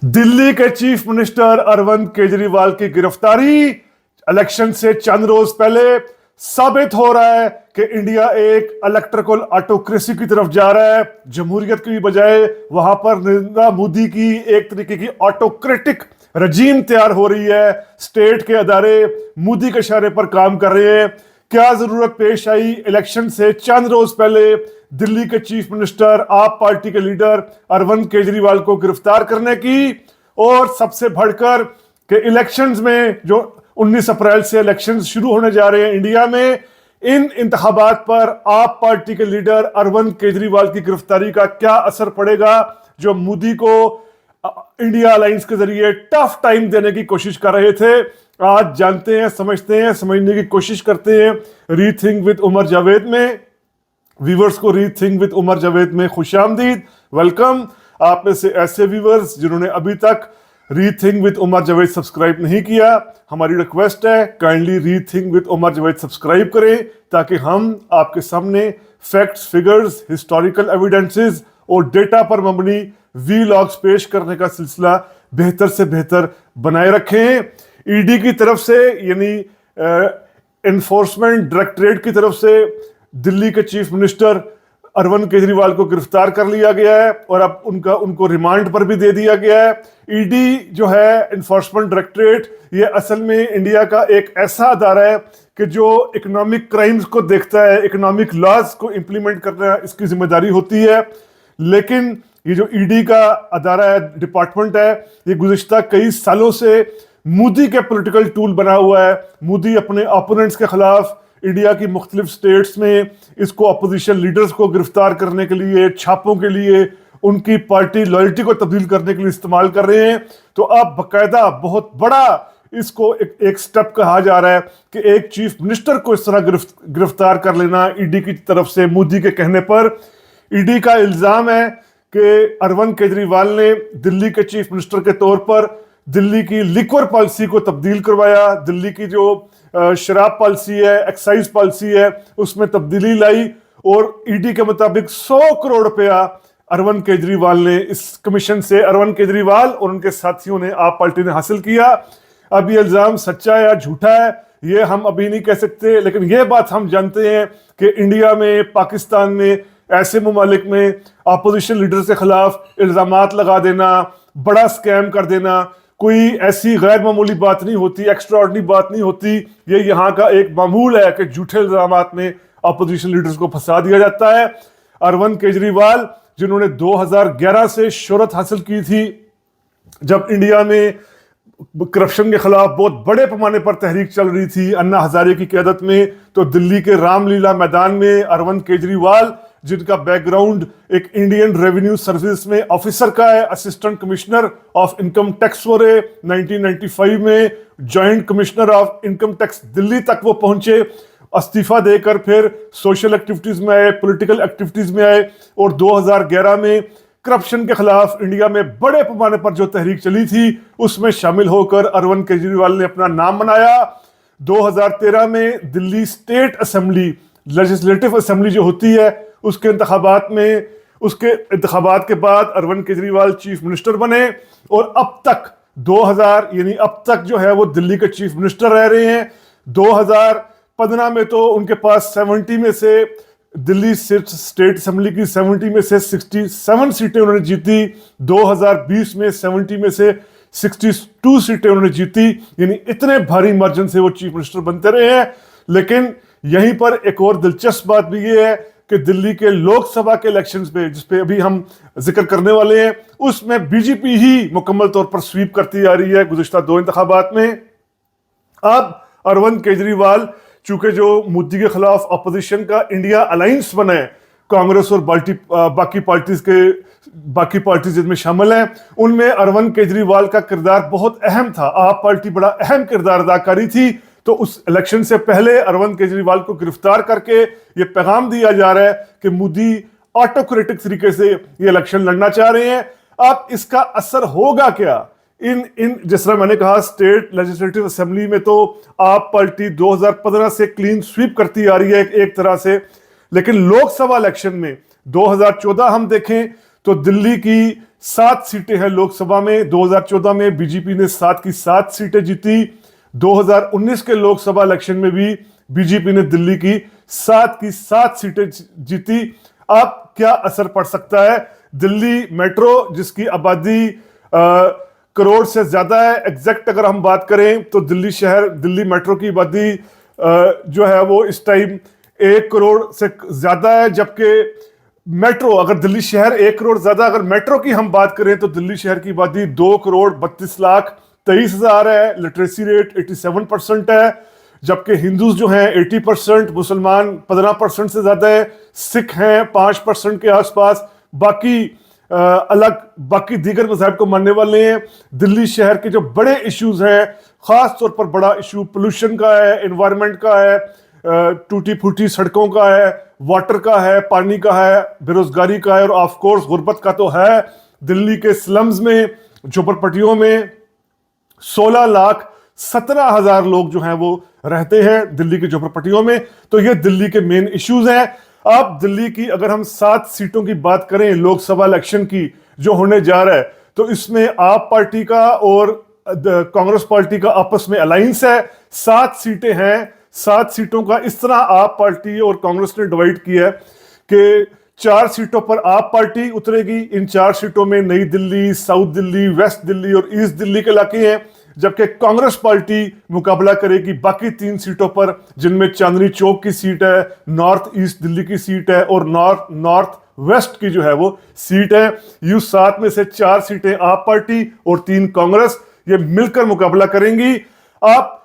दिल्ली के chief minister Arvind Kejriwal की गिरफ्तारी इलेक्शन से चंद रोज पहले साबित हो रहा है कि इंडिया एक इलेक्ट्रिकल ऑटोक्रेसी की तरफ जा रहा है। जमहूरियत की बजाय वहां पर नरेंद्र मोदी की एक तरीके की ऑटोक्रेटिक रजीम तैयार हो रही है। स्टेट के अदारे मोदी के इशारे पर काम कर रहे हैं। क्या जरूरत पेश आई इलेक्शन से चंद रोज पहले दिल्ली के चीफ मिनिस्टर आप पार्टी के लीडर अरविंद केजरीवाल को गिरफ्तार करने की, और सबसे बढ़कर कि इलेक्शंस में जो 19 अप्रैल से इलेक्शंस शुरू होने जा रहे हैं इंडिया में, इन इंतखाबात पर आप पार्टी के लीडर अरविंद केजरीवाल की गिरफ्तारी का क्या असर पड़ेगा, जो मोदी को इंडिया अलायंस के जरिए टफ टाइम देने की कोशिश कर रहे थे। आज जानते हैं, समझते हैं, समझने की कोशिश करते हैं रीथिंक विद उमर जावेद में। व्यूवर्स को रीथिंक विद उमर जावेद में खुशामदीद, वेलकम। आप में से ऐसे व्यूवर्स जिन्होंने अभी तक rethink with Umar Javed subscribe नहीं किया, हमारी रिक्वेस्ट है kindly rethink with Umar Javed subscribe करें, ताकि हम आपके सामने फैक्ट्स, फिगर्स, हिस्टोरिकल एविडेंसेस और डेटा पर मबनी वीलॉग्स पेश करने का सिलसिला बेहतर से बेहतर बनाए रखें। ईडी की तरफ से यानी एनफोर्समेंट डायरेक्टरेट की तरफ से दिल्ली के चीफ मिनिस्टर अरविंद केजरीवाल को गिरफ्तार कर लिया गया है और अब उनको रिमांड पर भी दे दिया गया है। ईडी जो है एनफोर्समेंट डायरेक्टरेट, ये असल में इंडिया का एक ऐसा अदारा है कि जो इकोनॉमिक क्राइम्स को देखता है, इकोनॉमिक लॉज को इंप्लीमेंट करना इसकी जिम्मेदारी होती है। लेकिन ये जो ईडी का अदारा है, डिपार्टमेंट है, ये गुज़िश्ता कई सालों से मोदी के पॉलिटिकल टूल बना हुआ है। मोदी अपने ओपोनेंट्स के खिलाफ इंडिया की मुख्तलिफ स्टेट्स में इसको अपोजिशन लीडर्स को गिरफ्तार करने के लिए, छापों के लिए, उनकी पार्टी लॉयल्टी को तब्दील करने के लिए इस्तेमाल कर रहे हैं। तो अब बाकायदा बहुत बड़ा इसको एक स्टेप कहा जा रहा है कि एक चीफ मिनिस्टर को इस तरह गिरफ्तार कर लेना ईडी की तरफ से मोदी के कहने पर। ईडी का इल्जाम है कि अरविंद केजरीवाल ने दिल्ली के चीफ मिनिस्टर के तौर पर दिल्ली की लिक्वर पॉलिसी को तब्दील करवाया, दिल्ली की जो शराब पॉलिसी है, एक्साइज पॉलिसी है, उसमें तब्दीली लाई, और ईडी के मुताबिक 100 करोड़ रुपया अरविंद केजरीवाल ने इस कमीशन से, अरविंद केजरीवाल और उनके साथियों ने, आप पार्टी ने हासिल किया। अब ये इल्जाम सच्चा है या झूठा है ये हम अभी नहीं कह सकते, लेकिन ये बात हम जानते हैं कि इंडिया में, पाकिस्तान में, ऐसे ममालिक में अपोजिशन लीडर के खिलाफ इल्जामात लगा देना, बड़ा स्कैम कर देना, कोई ऐसी गैर मामूली बात नहीं होती, एक्स्ट्राऑर्डिनरी बात नहीं होती। ये यहाँ का एक मामूल है कि झूठे इल्जामात में अपोजिशन लीडर्स को फंसा दिया जाता है। अरविंद केजरीवाल जिन्होंने 2011 से शोहरत हासिल की थी, जब इंडिया में करप्शन के खिलाफ बहुत बड़े पैमाने पर तहरीक चल रही थी अन्ना हजारे की क़यादत में, तो दिल्ली के रामलीला मैदान में अरविंद केजरीवाल, जिनका बैकग्राउंड एक इंडियन रेवेन्यू सर्विस में ऑफिसर का है, assistant commissioner of income tax वो रहे, 1995 में joint commissioner of income tax Delhi तक वो पहुंचे, इस्तीफा देकर फिर सोशल एक्टिविटीज में आए, पॉलिटिकल एक्टिविटीज में आए, और 2011 में करप्शन के खिलाफ इंडिया में बड़े पैमाने पर जो तहरीक चली थी उसमें शामिल होकर अरविंद केजरीवाल ने अपना नाम बनाया। 2013 में Delhi state assembly, legislative assembly जो होती है, उसके इंतखाबात के बाद अरविंद केजरीवाल चीफ मिनिस्टर बने, और अब तक 2000 यानी अब तक जो है वो दिल्ली के चीफ मिनिस्टर रह रहे हैं। 2015 में तो उनके पास 70 में से, दिल्ली स्टेट असेंबली की 70 में से 67 सीटें उन्होंने जीती। 2020 में 70 में से 62 सीटें उन्होंने जीती, यानी इतने भारी मार्जिन से वो चीफ मिनिस्टर बनते रहे हैं। लेकिन यहीं पर एक और दिलचस्प बात भी ये है कि दिल्ली के लोकसभा के इलेक्शंस पे, जिसपे अभी हम जिक्र करने वाले हैं, उसमें बीजेपी ही मुकम्मल तौर पर स्वीप करती आ रही है गुज़िश्ता 2 इंतखाबात में। अब अरविंद केजरीवाल चूंकि जो मोदी के खिलाफ अपोजिशन का इंडिया अलायंस बना है, कांग्रेस और बाकी पार्टीज जिनमें शामिल हैं, उनमें अरविंद केजरीवाल का किरदार बहुत अहम था। आप पार्टी बड़ा अहम किरदार अदा करी थी। तो उस इलेक्शन से पहले अरविंद केजरीवाल को गिरफ्तार करके ये पैगाम दिया जा रहा है कि मोदी ऑटोक्रेटिक तरीके से ये इलेक्शन लड़ना चाह रहे हैं। अब इसका असर होगा क्या? इन जिस तरह मैंने कहा, स्टेट लेजिस्लेटिव असेंबली में तो आप पार्टी 2015 से क्लीन स्वीप करती आ रही है एक तरह से, लेकिन लोकसभा इलेक्शन में 2014 हम देखें तो दिल्ली की 7 सीटें हैं लोकसभा में। 2014 में बीजेपी ने 7 की 7 सीटें जीती। 2019 के लोकसभा इलेक्शन में भी बीजेपी ने दिल्ली की 7 की 7 सीटें जीती। अब क्या असर पड़ सकता है? दिल्ली मेट्रो, जिसकी आबादी करोड़ से ज्यादा है, एग्जैक्ट अगर हम बात करें तो दिल्ली मेट्रो की आबादी जो है वो इस टाइम 1 करोड़ से ज्यादा है, जबकि मेट्रो, अगर दिल्ली शहर 1 करोड़ ज्यादा, अगर मेट्रो की हम बात करें तो दिल्ली शहर की आबादी 2 करोड़ 32 लाख 23 हजार है। लिटरेसी रेट 87% है, जबकि हिंदूज जो हैं 80%, मुसलमान 15% से ज्यादा है, सिख हैं 5% के आसपास, बाकी दीगर मज़हब को मानने वाले हैं। दिल्ली शहर के जो बड़े इश्यूज हैं, खास तौर पर बड़ा इशू पोल्यूशन का है, एनवायरनमेंट का है, टूटी फूटी सड़कों का है, वाटर का है, पानी का है, बेरोजगारी का है, और ऑफ कोर्स गुर्बत का तो है। दिल्ली के स्लम्स में, झोपड़पट्टियों में 16,17,000 लोग जो हैं वो रहते हैं दिल्ली की झोपड़पट्टियों में। तो ये दिल्ली के मेन इश्यूज हैं। अब दिल्ली की अगर हम 7 सीटों की बात करें लोकसभा इलेक्शन की जो होने जा रहा है, तो इसमें आप पार्टी का और कांग्रेस पार्टी का आपस में अलायंस है। 7 सीटें हैं। 7 सीटों का इस तरह आप पार्टी और कांग्रेस ने डिवाइड किया है कि 4 सीटों पर आप पार्टी उतरेगी। इन 4 सीटों में नई दिल्ली, साउथ दिल्ली, वेस्ट दिल्ली और ईस्ट दिल्ली के इलाके हैं, जबकि कांग्रेस पार्टी मुकाबला करेगी बाकी 3 सीटों पर, जिनमें चांदनी चौक की सीट है, नॉर्थ ईस्ट दिल्ली की सीट है और नॉर्थ वेस्ट की जो है वो सीट है। यू 7 में से 4 सीटें आप पार्टी और 3 कांग्रेस, ये मिलकर मुकाबला करेंगी। आप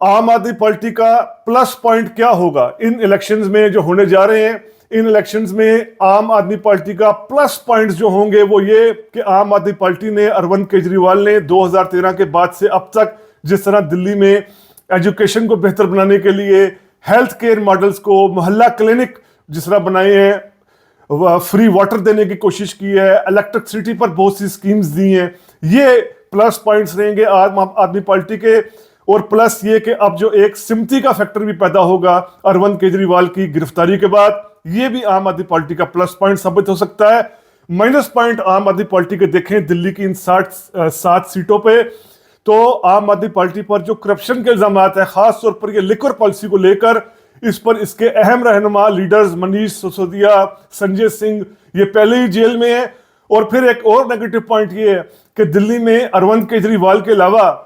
आम आदमी पार्टी का प्लस पॉइंट क्या होगा इन इलेक्शंस में जो होने जा रहे हैं? इन इलेक्शंस में आम आदमी पार्टी का प्लस पॉइंट्स जो होंगे वो ये कि आम आदमी पार्टी ने, अरविंद केजरीवाल ने 2013 के बाद से अब तक जिस तरह दिल्ली में एजुकेशन को बेहतर बनाने के लिए हेल्थ केयर मॉडल्स को, मोहल्ला क्लिनिक जिस तरह बनाए हैं, फ्री वाटर देने की कोशिश की है, इलेक्ट्रिसिटी पर बहुत सी स्कीम्स दी हैं, ये प्लस पॉइंट्स रहेंगे आम आदमी पार्टी के। और प्लस ये कि अब जो एक सिम्पथी का फैक्टर भी पैदा होगा अरविंद केजरीवाल की गिरफ्तारी के बाद, ये भी आम आदमी पार्टी का प्लस पॉइंट साबित हो सकता है। माइनस पॉइंट आम आदमी पार्टी के देखें दिल्ली की इन 7 सीटों पे, तो आम आदमी पार्टी पर जो करप्शन के इल्जाम है, खास तौर पर ये लिक्वर पॉलिसी को लेकर, इस पर इसके अहम रहनुमा लीडर्स मनीष सिसोदिया, संजय सिंह, ये पहले ही जेल में है। और फिर एक और नेगेटिव पॉइंट ये है कि दिल्ली में अरविंद केजरीवाल के अलावा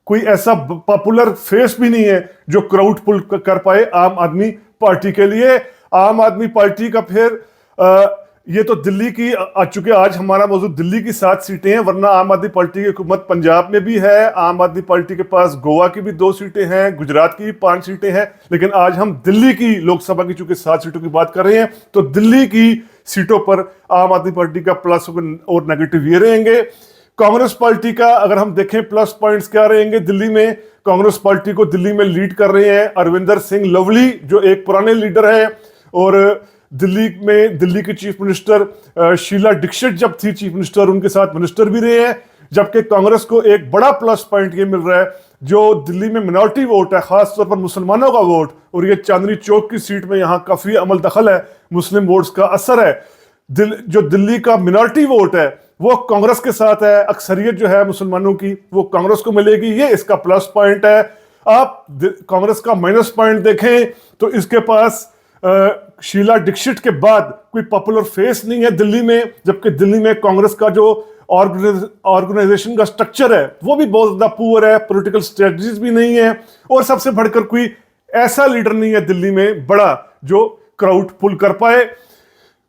कोई ऐसा पॉपुलर फेस भी नहीं है जो क्राउड पुल कर पाए आम आदमी पार्टी के लिए। आम आदमी पार्टी का फिर ये तो दिल्ली की, चूंकि आज हमारा मौजूद दिल्ली की 7 सीटें हैं, वरना आम आदमी पार्टी की हुकूमत पंजाब में भी है। आम आदमी पार्टी के पास गोवा की भी 2 सीटें हैं, गुजरात की भी 5 सीटें हैं, लेकिन आज हम दिल्ली की लोकसभा की चूंकि 7 सीटों की बात कर रहे हैं, तो दिल्ली की सीटों पर आम आदमी पार्टी का प्लस और नेगेटिव ये रहेंगे। कांग्रेस पार्टी का अगर हम देखें प्लस पॉइंट्स क्या रहेंगे दिल्ली में, कांग्रेस पार्टी को दिल्ली में लीड कर रहे हैं अरविंदर सिंह लवली, जो एक पुराने लीडर है, और दिल्ली में दिल्ली की चीफ मिनिस्टर शीला दीक्षित जब थी चीफ मिनिस्टर, उनके साथ मिनिस्टर भी रहे हैं। जबकि कांग्रेस को एक बड़ा प्लस पॉइंट ये मिल रहा है, जो दिल्ली में मिनॉरिटी वोट है, खासतौर पर मुसलमानों का वोट, और ये चांदनी चौक की सीट में यहाँ काफी अमल दखल है, मुस्लिम वोट्स का असर है। जो दिल्ली का मिनॉरिटी वोट है वो कांग्रेस के साथ है, अक्सरियत जो है मुसलमानों की वो कांग्रेस को मिलेगी, ये इसका प्लस पॉइंट है। आप कांग्रेस का माइनस पॉइंट देखें तो इसके पास शीला दीक्षित के बाद कोई पॉपुलर फेस नहीं है दिल्ली में, जबकि दिल्ली में कांग्रेस का जो ऑर्गेनाइजेशन का स्ट्रक्चर है वो भी बहुत ज्यादा पुअर है, पॉलिटिकल स्ट्रेटजीज भी नहीं है, और सबसे बढ़कर कोई ऐसा लीडर नहीं है दिल्ली में बड़ा जो क्राउड पुल कर पाए।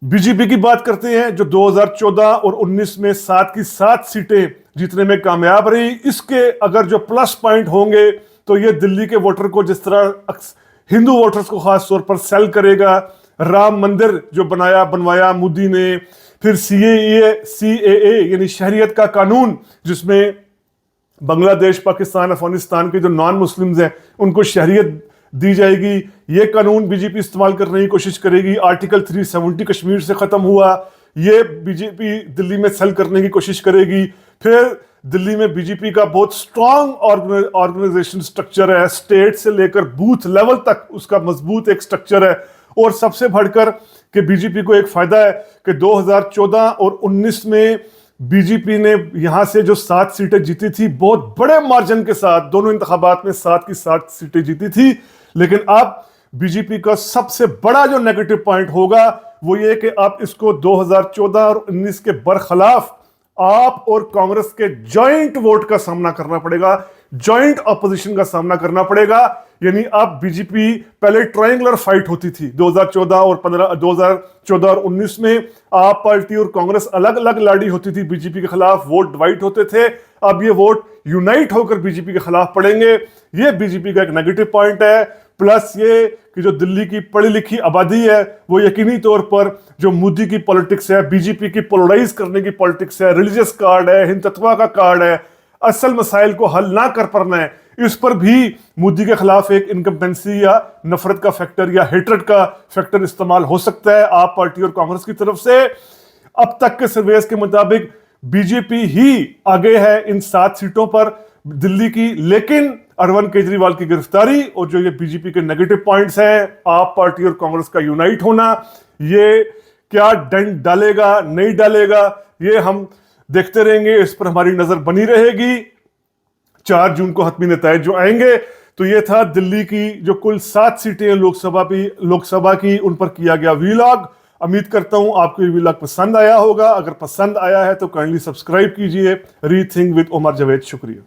बीजेपी की बात करते हैं जो 2014 और 19 में 7 की 7 सीटें जीतने में कामयाब रही। इसके अगर जो प्लस पॉइंट होंगे तो ये दिल्ली के वोटर को, जिस तरह हिंदू वोटर्स को खास तौर पर सेल करेगा, राम मंदिर जो बनवाया मोदी ने, फिर CAA यानी शहरियत का कानून, जिसमें बांग्लादेश, पाकिस्तान, अफगानिस्तान के जो नॉन मुस्लिम्स हैं उनको शहरियत दी जाएगी, ये कानून बीजेपी इस्तेमाल करने की कोशिश करेगी। आर्टिकल 370 कश्मीर से खत्म हुआ, ये बीजेपी दिल्ली में सेल करने की कोशिश करेगी। फिर दिल्ली में बीजेपी का बहुत स्ट्रॉन्ग ऑर्गेनाइजेशन स्ट्रक्चर है, स्टेट से लेकर बूथ लेवल तक उसका मजबूत एक स्ट्रक्चर है, और सबसे बढ़कर कि बीजेपी को एक फायदा है कि 2014 और 19 में बीजेपी ने यहां से जो 7 सीटें जीती थी बहुत बड़े मार्जिन के साथ, दोनों इंतखाबात में 7 की 7 सीटें जीती थी। लेकिन अब बीजेपी का सबसे बड़ा जो नेगेटिव पॉइंट होगा वो ये कि अब इसको 2014 और 19 के बरखिलाफ आप और कांग्रेस के जॉइंट वोट का सामना करना पड़ेगा, जॉइंट ऑपोजिशन का सामना करना पड़ेगा। यानी अब बीजेपी पहले ट्रायंगुलर फाइट होती थी 2014 और 19 में आप पार्टी और कांग्रेस अलग अलग लड़ी होती थी बीजेपी के खिलाफ, वोट डिवाइड होते थे। अब ये वोट यूनाइट होकर बीजेपी के खिलाफ पड़ेंगे, ये बीजेपी का एक नेगेटिव पॉइंट है। प्लस ये कि जो दिल्ली की पढ़ी लिखी आबादी है वो यकीनी तौर पर जो मोदी की पॉलिटिक्स है, बीजेपी की पोलराइज करने की पॉलिटिक्स है, रिलीजियस कार्ड है, हिंदुत्व का कार्ड है, असल मसाइल को हल ना कर पाना है, इस पर भी मोदी के खिलाफ एक इनकम्पेंसी या नफरत का फैक्टर या हेट्रेड का फैक्टर इस्तेमाल हो सकता है आप पार्टी और कांग्रेस की तरफ से। अब तक के सर्वेस के मुताबिक बीजेपी ही आगे है इन 7 सीटों पर दिल्ली की, लेकिन अरविंद केजरीवाल की गिरफ्तारी और जो ये बीजेपी के नेगेटिव पॉइंट्स हैं, आप पार्टी और कांग्रेस का यूनाइट होना, ये क्या डेंट डालेगा नहीं डालेगा ये हम देखते रहेंगे, इस पर हमारी नजर बनी रहेगी। 4 जून को हतमी नतीजे जो आएंगे। तो ये था दिल्ली की जो कुल 7 सीटें लोकसभा की, उन पर किया गया वीलॉग। उम्मीद करता हूं आपको ये वीलॉग पसंद आया होगा। अगर पसंद आया है तो काइंडली सब्सक्राइब कीजिए। Rethink with Umar Javed. शुक्रिया।